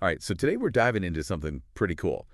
All right, so today we're diving into something pretty cool.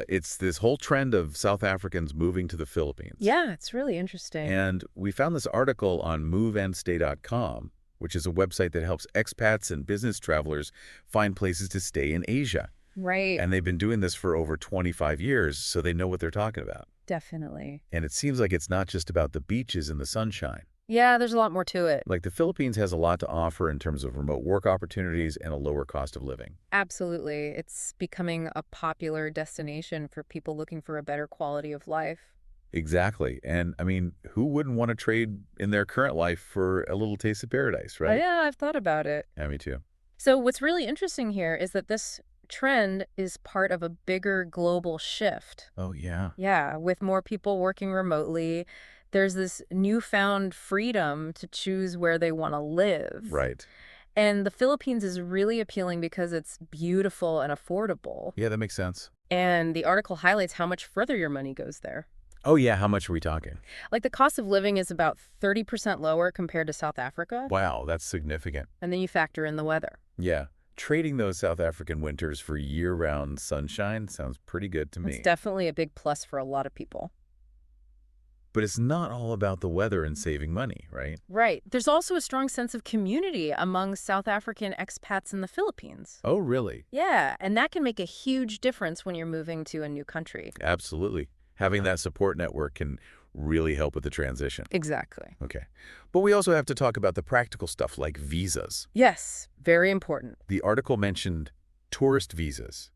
It's this whole trend of South Africans moving to the Philippines. Yeah, it's really interesting. And we found this article on moveandstay.com, which is a website that helps expats and business travelers find places to stay in Asia. Right. And they've been doing this for over 25 years, so they know what they're talking about. Definitely. And it seems like it's not just about the beaches and the sunshine. Yeah, there's a lot more to it. Like the Philippines has a lot to offer in terms of remote work opportunities and a lower cost of living. Absolutely. It's becoming a popular destination for people looking for a better quality of life. Exactly. And I mean, who wouldn't want to trade in their current life for a little taste of paradise, Oh, right? yeah, I've thought about it. Yeah, me too. So what's really interesting here is that this trend is part of a bigger global shift. Oh, yeah. Yeah, with more people working remotely, there's this newfound freedom to choose where they want to live. Right. And the Philippines is really appealing because it's beautiful and affordable. Yeah, that makes sense. And the article highlights how much further your money goes there. Oh, yeah. How much are we talking? Like the cost of living is about 30% lower compared to South Africa. Wow, that's significant. And then you factor in the weather. Yeah. Trading those South African winters for year-round sunshine sounds pretty good to It's me. definitely a big plus for a lot of people. But it's not all about the weather and saving money, right? Right. There's also a strong sense of community among South African expats in the Philippines. Oh, really? Yeah, and that can make a huge difference when you're moving to a new country. Absolutely. Having that support network can really help with the transition. Exactly. Okay. But we also have to talk about the practical stuff like visas. Yes, very important. The article mentioned tourist visas,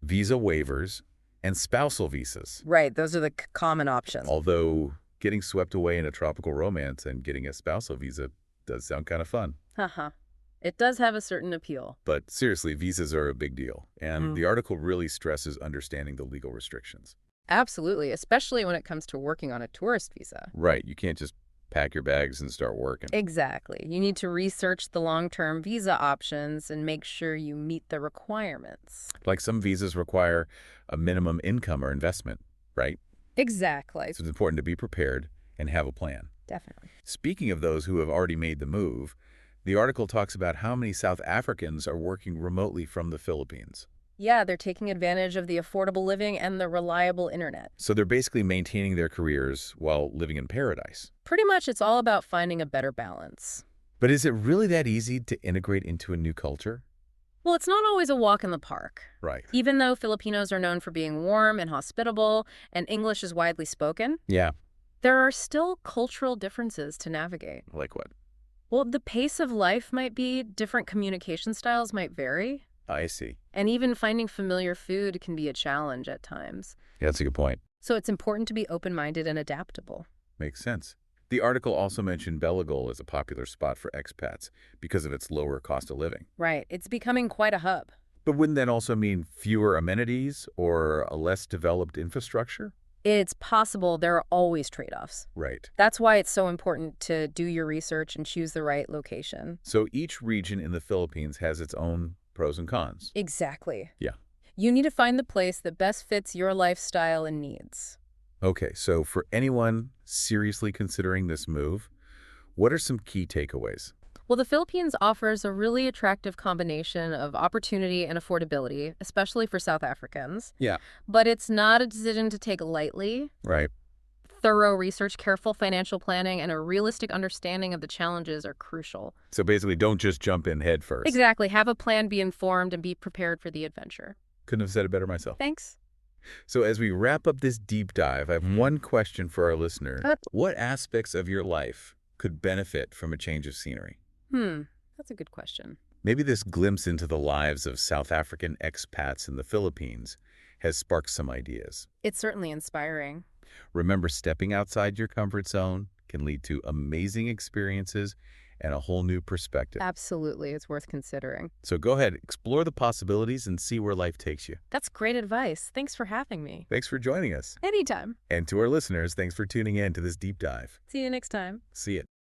visa waivers, and spousal visas. Right, those are the common options. Although getting swept away in a tropical romance and getting a spousal visa does sound kind of fun. Haha. It does have a certain appeal. But seriously, visas are a big deal. And the article really stresses understanding the legal restrictions. Absolutely, especially when it comes to working on a tourist visa. Right. You can't just pack your bags and start working. Exactly. You need to research the long-term visa options and make sure you meet the requirements. Like some visas require a minimum income or investment, right? Exactly. So it's important to be prepared and have a plan. Definitely. Speaking of those who have already made the move, the article talks about how many South Africans are working remotely from the Philippines. Yeah, they're taking advantage of the affordable living and the reliable internet. So they're basically maintaining their careers while living in paradise. Pretty much it's all about finding a better balance. But is it really that easy to integrate into a new culture? Well, it's not always a walk in the park. Right. Even though Filipinos are known for being warm and hospitable and English is widely spoken, Yeah. there are still cultural differences to navigate. Like what? Well, the pace of life might be, different communication styles might vary, I see. and even finding familiar food can be a challenge at times. Yeah, that's a good point. So it's important to be open-minded and adaptable. Makes sense. The article also mentioned Belagol as a popular spot for expats because of its lower cost of living. Right, it's becoming quite a hub. But wouldn't that also mean fewer amenities or a less developed infrastructure? It's possible there are always trade-offs. Right. That's why it's so important to do your research and choose the right location. So each region in the Philippines has its own pros and cons. Exactly. Yeah. You need to find the place that best fits your lifestyle and needs. Okay, so for anyone seriously considering this move, what are some key takeaways? Well, the Philippines offers a really attractive combination of opportunity and affordability, especially for South Africans. Yeah. But it's not a decision to take lightly. Right. Thorough research, careful financial planning, and a realistic understanding of the challenges are crucial. So basically, don't just jump in head first. Exactly. Have a plan, be informed, and be prepared for the adventure. Couldn't have said it better myself. Thanks. So as we wap up this deep dive, I have one question for our listener. What aspects of your life could benefit from a change of scenery? That's a good question. Maybe this glimpse into the lives of South African expats in the Philippines has sparked some ideas. It's certainly inspiring. Remember, stepping outside your comfort zone can lead to amazing experiences and a whole new perspective. Absolutely. It's worth considering. So go ahead, explore the possibilities and see where life takes you. That's great advice. Thanks for having me. Thanks for joining us. Anytime. And to our listeners, thanks for tuning in to this deep dive. See you next time. See you.